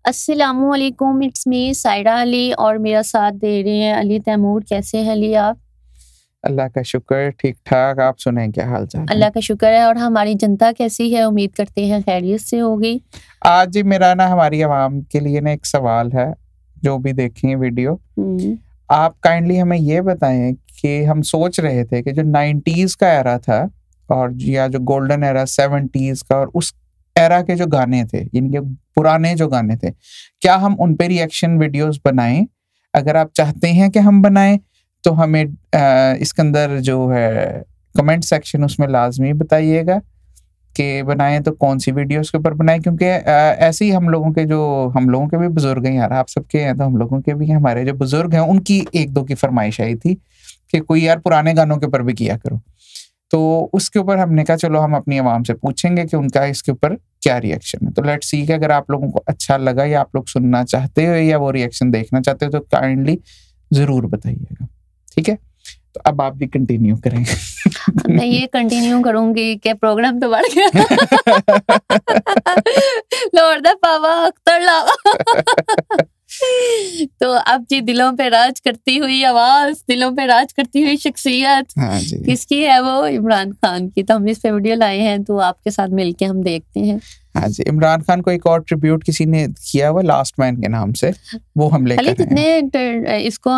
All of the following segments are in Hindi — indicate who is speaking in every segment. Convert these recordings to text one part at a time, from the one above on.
Speaker 1: अस्सलामुअलैकुम, इट्स मी साइरा अली और मेरा साथ दे रहे हैं अली तैमूर। कैसे हैं अली आप?
Speaker 2: अल्लाह का शुक्र, ठीक ठाक। आप सुनाएं, क्या हाल चाल?
Speaker 1: अल्लाह का शुक्र है। और हमारी जनता कैसी है? उम्मीद करते हैं खैरियत से होगी।
Speaker 2: आज मेरा ना हमारी आवाम के लिए ना एक सवाल है, जो भी देखें वीडियो, आप काइंडली हमें ये बताएं कि हम सोच रहे थे कि जो 90s का एरा था और या जो गोल्डन एरा 70s का और उस एरा के जो गाने थे, इनके पुराने जो गाने थे, क्या हम उन पे रिएक्शन वीडियोस बनाएं? अगर आप चाहते हैं कि हम बनाएं तो हमें इसके अंदर जो है कमेंट सेक्शन उसमें लाजमी बताइएगा कि बनाएं तो कौन सी वीडियोस के ऊपर बनाएं, क्योंकि ऐसे ही हम लोगों के भी बुजुर्ग हैं यार, आप सबके हैं तो हम लोगों के भी हैं। हमारे जो बुजुर्ग हैं उनकी एक दो की फरमाइश आई थी कि कोई यार पुराने गानों के ऊपर भी किया करो, तो उसके ऊपर हमने कहा चलो हम अपनी आवाम से पूछेंगे कि उनका इसके ऊपर क्या रिएक्शन है। तो लेट्स सी कि अगर आप लोगों को अच्छा लगा या आप लोग सुनना चाहते हो या वो रिएक्शन देखना चाहते हो तो काइंडली जरूर बताइएगा, ठीक है? तो अब आप भी कंटिन्यू करेंगे।
Speaker 1: मैं ये कंटिन्यू करूंगी कि प्रोग्राम तो बढ़ गया। लॉर्ड पावा अख्तर लावा। तो अब जी दिलों पे राज करती हुई आवाज, दिलों पे राज करती हुई शख्सियत किसकी है? वो इमरान खान की। तो हम इस पे वीडियो लाए हैं, तो आपके साथ मिलके हम देखते हैं।
Speaker 2: हाँ जी, इमरान खान को एक और ट्रिब्यूट किसी ने किया हुआ लास्ट मैन के नाम से, वो हम लेकर आए हैं।
Speaker 1: कितने इसको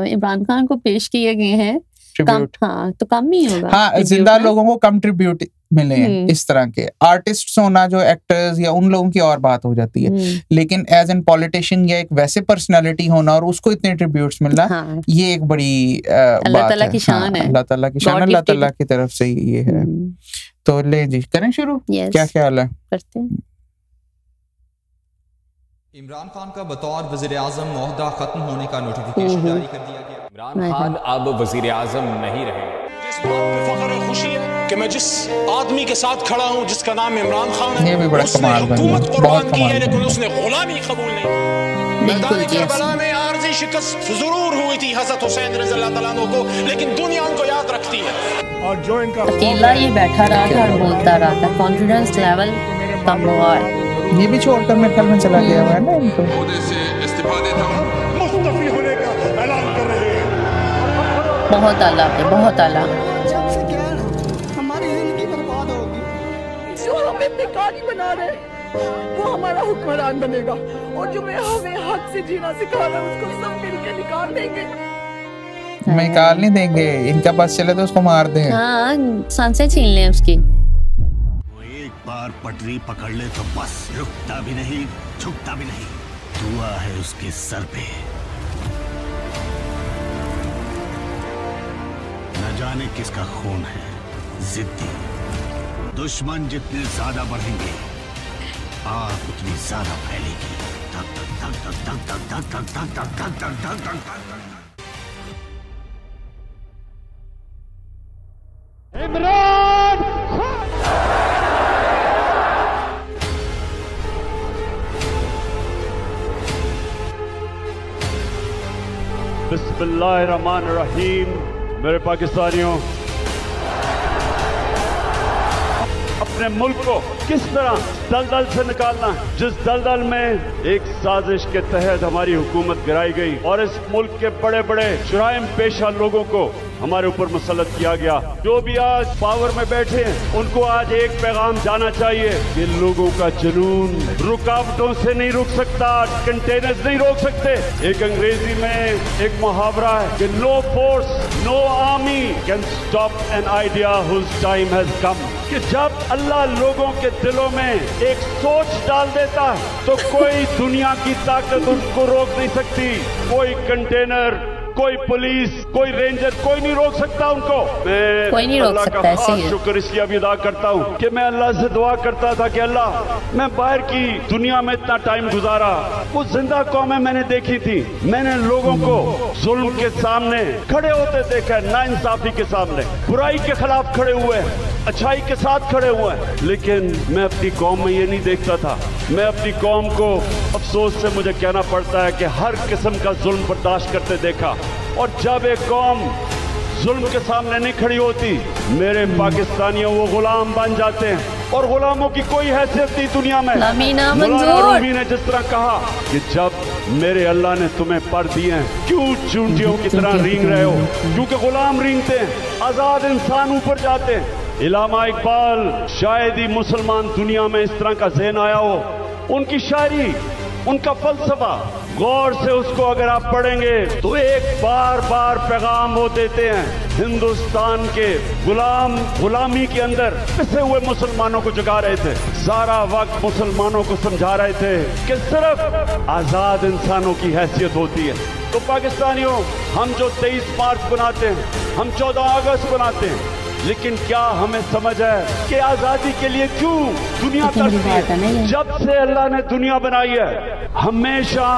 Speaker 1: इमरान खान को पेश किए गए हैं ट्रिब्यूट? हाँ, तो कम ही होगा।
Speaker 2: हाँ, जिंदा लोगों को कम ट्रिब्यूट मिले हैं। इस तरह के आर्टिस्ट होना, जो एक्टर्स या उन लोगों की और बात हो जाती है, लेकिन एज एन पॉलिटिशियन या एक वैसे पर्सनालिटी होना और उसको इतने ट्रिब्यूट्स मिलना, ये एक बड़ी
Speaker 1: अल्लाह ताला की शान है।
Speaker 2: अल्लाह ताला की शान, अल्लाह ताला की तरफ से ये है। तो ले जी, करें शुरू? क्या ख्याल है? करते हैं।
Speaker 3: इमरान खान का बतौर वज़ीर-ए-आज़म मुअहदा खत्म होने का नोटिफिकेशन जारी कर दिया गया।
Speaker 4: इमरान खान अब वज़ीर-ए-आज़म नहीं रहे।
Speaker 5: जिस बात पे फख्र और खुशी है कि मैं जिस आदमी के साथ खड़ा हूँ, जिसका नाम इमरान खान है,
Speaker 2: ये भी बड़ा
Speaker 5: उसने
Speaker 2: कमाल
Speaker 5: हुकूमत
Speaker 2: बन,
Speaker 5: कुर्बान
Speaker 2: बहुत
Speaker 5: की है,
Speaker 2: कमाल
Speaker 5: लेकिन
Speaker 2: बन।
Speaker 5: उसने गुलामी कबूल नहीं की। मैदान करबला में आर्जी शिकस्त जरूर हुई थी हज़रत हुसैन रज़ियल्लाहु तआला अन्हु को, लेकिन दुनिया उनको याद रखती है। और जो इनका
Speaker 1: अकेला ये बैठा रहा था और बोलता रहा था, कॉन्फिडेंस लेवल कमाल।
Speaker 2: ये भी छोड़कर मेरे ख्याल में चला गया हुआ है ना इनको।
Speaker 5: मुस्तफी होने का ऐलान कर रहे हैं।
Speaker 1: बहुत आला है, बहुत आला।
Speaker 6: हमारी जिंदगी बर्बाद होगी।
Speaker 7: जो हमें भिखारी बना रहे वो हमारा हुक्मरान बनेगा, और जो हमें हक से जीना सिखा रहा है उसको सब मिलके निकाल देंगे।
Speaker 2: निकाल नहीं देंगे, इनका बस चले तो उसको मार दें।
Speaker 1: हाँ, सांसें छीन लें उसकी।
Speaker 8: वो एक बार पटरी पकड़ ले तो बस रुकता भी नहीं, झुकता भी नहीं। दुआ है उसके सर पे। न जाने किसका खून है, जिद्दी। दुश्मन जितने ज्यादा बढ़ेंगे, आग उतनी ज्यादा फैलेगी। धक धक धक धक धक धक धक धक धक धक धक धक धक धक।
Speaker 5: इमरान बिस्मिल्लाहिर्रहमानिर्रहीम। मेरे पाकिस्तानियों, अपने मुल्क को किस तरह दलदल से निकालना है, जिस दलदल में एक साजिश के तहत हमारी हुकूमत गिराई गई और इस मुल्क के बड़े बड़े जुराइम पेशा लोगों को हमारे ऊपर मुसल्लत किया गया। जो भी आज पावर में बैठे हैं, उनको आज एक पैगाम जाना चाहिए कि लोगों का जुनून रुकावटों से नहीं रुक सकता, कंटेनर्स नहीं रोक सकते। एक अंग्रेजी में एक मुहावरा है कि no force, no army can stop an idea whose time has come. कि जब अल्लाह लोगों के दिलों में एक सोच डाल देता है तो कोई दुनिया की ताकत उसको रोक नहीं सकती। कोई कंटेनर, कोई पुलिस, कोई रेंजर, कोई नहीं रोक सकता उनको। मैं
Speaker 1: कोई नहीं रोक
Speaker 5: अल्लाह
Speaker 1: सकता,
Speaker 5: का
Speaker 1: ऐसे ही है।
Speaker 5: शुक्र इसलिए भी अदा करता हूँ कि मैं अल्लाह से दुआ करता था कि अल्लाह, मैं बाहर की दुनिया में इतना टाइम गुजारा, वो जिंदा कौमें मैंने देखी थी, मैंने लोगों को जुल्म के सामने खड़े होते देखा है, नाइंसाफी के सामने, बुराई के खिलाफ खड़े हुए हैं, अच्छाई के साथ खड़े हुए हैं। लेकिन मैं अपनी कौम में ये नहीं देखता था। मैं अपनी कौम को अफसोस से मुझे कहना पड़ता है कि हर किस्म का जुल्म बर्दाश्त करते देखा। और जब एक कौम जुल्म के सामने नहीं खड़ी होती, मेरे पाकिस्तानियों वो गुलाम बन जाते हैं। और गुलामों की कोई हैसियत नहीं दुनिया में। मौलाना रूमी ने जिस तरह कहा कि जब मेरे अल्लाह ने तुम्हें पर दिए हैं, क्यों चूंटियों की तरह रींग रहे हो? क्योंकि गुलाम रींगते हैं, आजाद इंसान ऊपर जाते हैं। इलामा इकबाल, शायद ही मुसलमान दुनिया में इस तरह का ज़हन आया हो। उनकी शायरी, उनका फलसफा, गौर से उसको अगर आप पढ़ेंगे तो एक बार बार पैगाम वो देते हैं हिंदुस्तान के गुलामी के अंदर पिसे हुए मुसलमानों को जगा रहे थे। सारा वक्त मुसलमानों को समझा रहे थे कि सिर्फ आजाद इंसानों की हैसियत होती है। तो पाकिस्तानियों, हम जो 23 मार्च बनाते हैं, हम 14 अगस्त बनाते हैं, लेकिन क्या हमें समझ है कि आजादी के लिए क्यों दुनिया तरसती है? जब से अल्लाह ने दुनिया बनाई है, हमेशा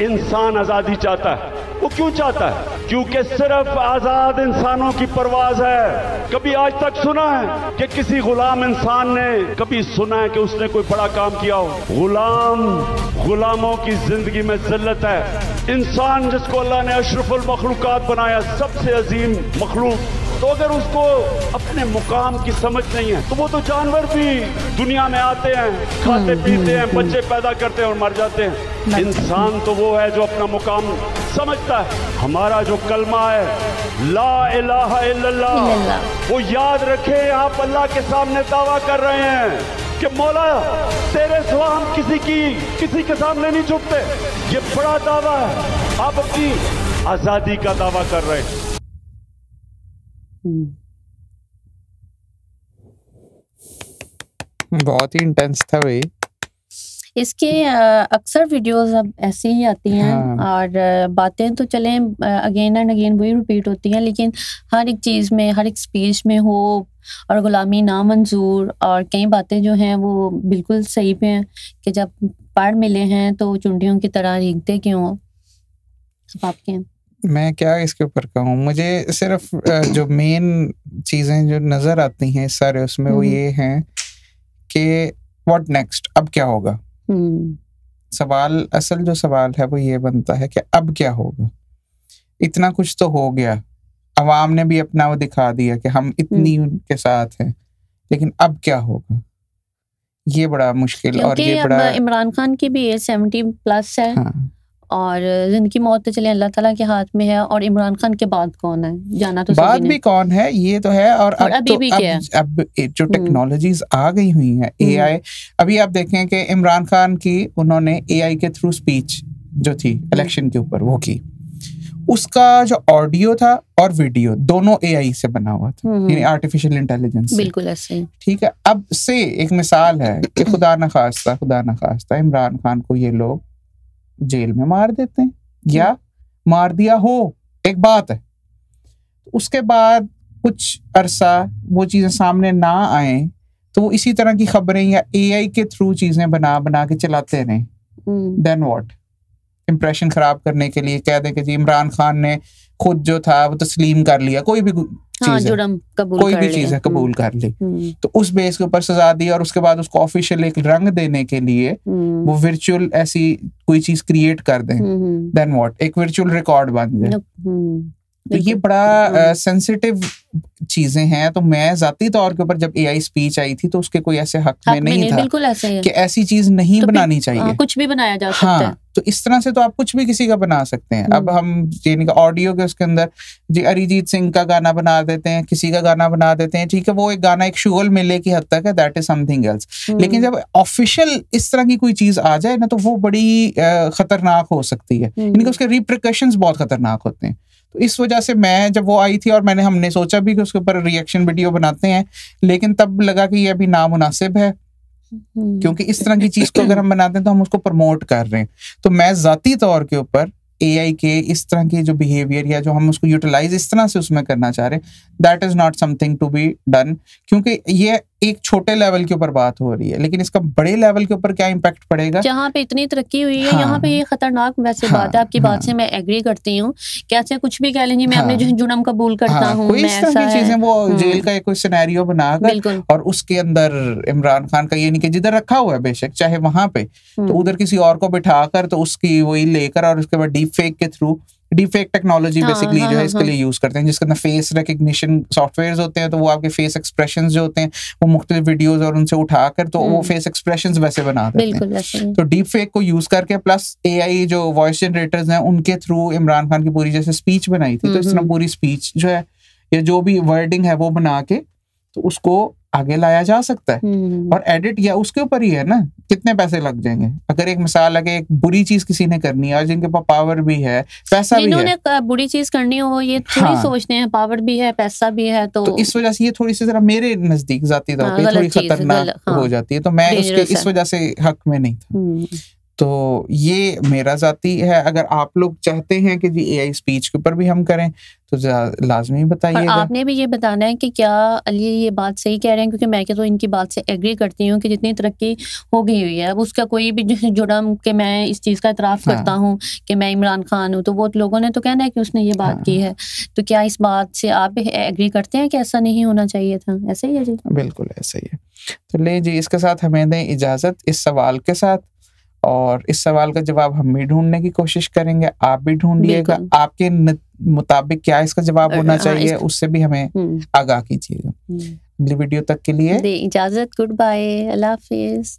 Speaker 5: इंसान आजादी चाहता है। वो क्यों चाहता है? क्योंकि सिर्फ आजाद इंसानों की परवाज है। कभी आज तक सुना है कि किसी गुलाम इंसान ने कभी सुना है कि उसने कोई बड़ा काम किया हो? गुलामों की जिंदगी में जिल्लत है। इंसान जिसको अल्लाह ने अशरफुल मखलूकात बनाया, सबसे अजीम मखलूक, तो अगर उसको अपने मुकाम की समझ नहीं है तो वो तो जानवर भी दुनिया में आते हैं, खाते पीते हैं, बच्चे पैदा करते हैं और मर जाते हैं। इंसान तो वो है जो अपना मुकाम समझता है। हमारा जो कलमा है ला इलाहा इल्लल्लाह, वो याद रखे। आप अल्लाह के सामने दावा कर रहे हैं कि मौला तेरे सिवा हम किसी के सामने नहीं झुकते। ये बड़ा दावा है। आप अपनी आजादी का दावा कर रहे हैं।
Speaker 2: बहुत ही इंटेंस था भाई।
Speaker 1: इसके अक्सर वीडियोस अब ऐसी ही आती हैं। और बातें तो चलें अगेन एंड अगेन वही रिपीट होती हैं, लेकिन हर एक चीज़ में, हर एक स्पीच में हो और गुलामी नामंजूर, और कई बातें जो हैं वो बिल्कुल सही पे हैं कि जब पढ़ मिले हैं तो चुंडियों की तरह रींगते क्यों? अब आपके
Speaker 2: मैं क्या इसके ऊपर कहूँ, मुझे सिर्फ जो मेन चीज़ें जो नज़र आती हैं सारे उसमें वो ये हैं कि व्हाट नेक्स्ट, अब क्या होगा। असल जो सवाल है वो ये बनता है कि अब क्या होगा। इतना कुछ तो हो गया, अवाम ने भी अपना वो दिखा दिया कि हम इतनी उनके साथ हैं, लेकिन अब क्या होगा, ये बड़ा मुश्किल। और ये बड़ा,
Speaker 1: इमरान खान की भी एज 70+ है। हाँ। और जिनकी मौत तो चले अल्लाह ताला के हाथ में है। और इमरान खान के बाद कौन है, जाना तो बाद भी
Speaker 2: कौन है ये तो है। और अब जो टेक्नोलॉजीज आ गई हुई है, AI, अभी आप देखें कि इमरान खान की उन्होंने AI के थ्रू स्पीच जो थी इलेक्शन के ऊपर वो की, उसका जो ऑडियो था और वीडियो दोनों AI से बना हुआ था, यानी आर्टिफिशियल इंटेलिजेंस।
Speaker 1: बिल्कुल ऐसे।
Speaker 2: ठीक है, अब से एक मिसाल है कि खुदा न खास्ता इमरान खान को ये लोग जेल में मार देते हैं या मार दिया हो, एक बात है। उसके बाद कुछ अरसा वो चीजें सामने ना आए तो वो इसी तरह की खबरें या AI के थ्रू चीजें बना के चलाते रहे। देन व्हाट, इंप्रेशन खराब करने के लिए कह दें कि जी इमरान खान ने खुद जो था वो तस्लीम कर लिया, कोई भी चीज कोई भी चीज है कबूल कर ली, तो उस बेस के ऊपर सजा दी। और उसके बाद उसको ऑफिशियल एक रंग देने के लिए वो वर्चुअल ऐसी कोई चीज क्रिएट कर दें, देन व्हाट, एक वर्चुअल रिकॉर्ड बन जाए। तो ये बड़ा सेंसिटिव चीजें हैं। तो मैं जाती तौर के ऊपर जब AI स्पीच आई थी तो उसके कोई ऐसे हक में नहीं था, बिल्कुल ऐसे है कि ऐसी चीज नहीं तो बनानी चाहिए,
Speaker 1: कुछ भी बनाया जा सकता है।
Speaker 2: तो इस तरह से तो आप कुछ भी किसी का बना सकते हैं। अब हम यानी कि ऑडियो के उसके अंदर जी अरिजीत सिंह का गाना बना देते हैं, किसी का गाना बना देते हैं, ठीक है, वो एक गाना एक शुगल मेले की हद तक है, दैट इज समथिंग एल्स। लेकिन जब ऑफिशियल इस तरह की कोई चीज आ जाए ना तो वो बड़ी खतरनाक हो सकती है, यानी कि उसके रिप्रिकॉशंस बहुत खतरनाक होते हैं। तो इस वजह से मैं जब वो आई थी और हमने सोचा भी कि उसके ऊपर रिएक्शन वीडियो बनाते हैं, लेकिन तब लगा कि ये अभी नामुनासिब है, क्योंकि इस तरह की चीज को अगर हम बनाते हैं तो हम उसको प्रमोट कर रहे हैं। तो मैं जाती तौर के ऊपर AI के इस तरह के जो बिहेवियर या जो हम उसको यूटिलाइज इस तरह से उसमें करना चाह रहे हैं, that is not something to be done, क्योंकि ये एक छोटे लेवल के ऊपर बात हो रही है, लेकिन इसका बड़े लेवल के ऊपर क्या इम्पैक्ट पड़ेगा।
Speaker 1: जहाँ पे इतनी तरक्की हुई है, यहाँ पे ये खतरनाक वैसे बात है। आपकी बात से मैं एग्री करती हूँ। कैसे कुछ भी कह लेंगे, मैं अपने जुर्म कबूल करता हूँ,
Speaker 2: कोई इस तरह की चीजें वो जेल का एक कोई सिनेरियो बनाकर और उसके अंदर इमरान खान का ये नहीं कि जिधर रखा हुआ है बेशक चाहे वहां पे, तो उधर किसी और को बिठाकर तो उसकी वही लेकर और उसके बाद डीप फेक के थ्रू डीफेक टेक्नोलॉजी बेसिकली जो है इसके लिए यूज करते हैं, जिसके अंदर फेस रिकग्निशन सॉफ्टवेयर होते हैं, तो वो आपके फेस एक्सप्रेशंस जो होते हैं वो मुख्तलिफ वीडियोस और उनसे उठाकर तो वो फेस एक्सप्रेशंस वैसे बना देते हैं। तो डीफेक को यूज करके प्लस एआई जो वॉइस जनरेटर्स हैं उनके थ्रू इमरान खान की पूरी जैसे स्पीच बनाई थी, तो इस तरह पूरी स्पीच जो है या जो भी वर्डिंग है वो बना के तो उसको आगे लाया जा सकता है। और एडिट या उसके ऊपर ही है ना कितने पैसे लग जाएंगे। अगर एक मिसाल लगे एक बुरी चीज किसी ने करनी है और जिनके पास पावर भी है पैसा भी है,
Speaker 1: बुरी चीज करनी हो ये थोड़ी सोचते हैं, पावर भी है पैसा भी है, तो
Speaker 2: इस वजह से ये थोड़ी सी जरा मेरे नजदीक जाती थोड़ी खतरनाक हो जाती है, तो मैं उसके इस वजह से हक में नहीं था। तो ये मेरा जाती है। अगर आप लोग चाहते हैं कि जी एआई स्पीच के ऊपर भी हम करें तो लाजमी बताइएगा।
Speaker 1: आपने भी ये बताना है कि क्या अली ये बात सही कह रहे हैं, क्योंकि मैं तो इनकी बात से एग्री करती हूँ कि जितनी तरक्की हो गई हुई है अब उसका कोई भी जुड़म कि मैं इस चीज़ का इतराफ़ करता हूँ कि मैं इमरान खान हूँ, तो वो लोगों ने तो कहना है कि उसने ये बात की है। तो क्या इस बात से आप एग्री करते हैं कि ऐसा नहीं होना चाहिए था? ऐसे ही है जी,
Speaker 2: बिल्कुल ऐसा ही है। तो ले जी इसके साथ हमें दें इजाज़त इस सवाल के साथ, और इस सवाल का जवाब हम भी ढूंढने की कोशिश करेंगे, आप भी ढूंढिएगा आपके मुताबिक क्या इसका जवाब होना चाहिए, उससे भी हमें आगाह कीजिएगा। अगली वीडियो तक के लिए
Speaker 1: इजाजत, गुड बाय, अल्लाह हाफिज।